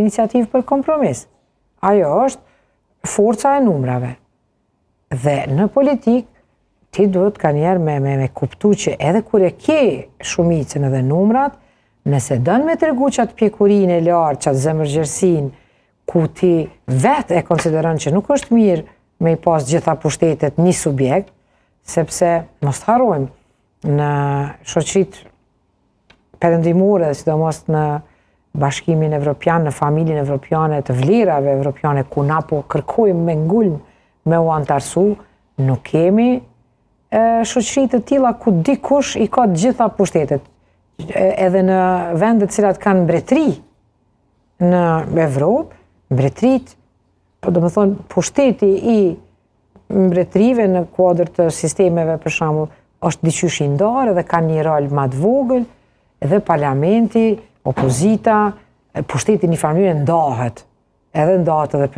iniciativë për kompromis. Ajo është forca e numrave. Dhe në politik, ti duhet ka njerë me kuptu që edhe kur e ke shumicën edhe numrat, nëse dënë me tregu qatë pjekurin e lartë, qatë zemërgjërsin, ku ti vetë e konsideron që nuk është mirë me i pas gjitha pushtetet një subjekt, sepse mos të harrojmë, në shoqërit perëndimore, sidomos në Bashkimin Evropian, në familjen evropiane të vlerave evropiane, ku na po kërkojmë me ngulm me u antarësu, nuk kemi shoqëri të tilla ku dikush i ka të gjitha pushtetet. Edhe në vendet cilat kanë mbretëri në Evropë, mbretërit, po do më thonë, pushteti i mbretërive në kuadër të sistemeve, për shembull, është diqysh i ndarë dhe ka një rol më të vogël, edhe parlamenti, opozita, pushteti një farë mënyrë ndahet, edhe për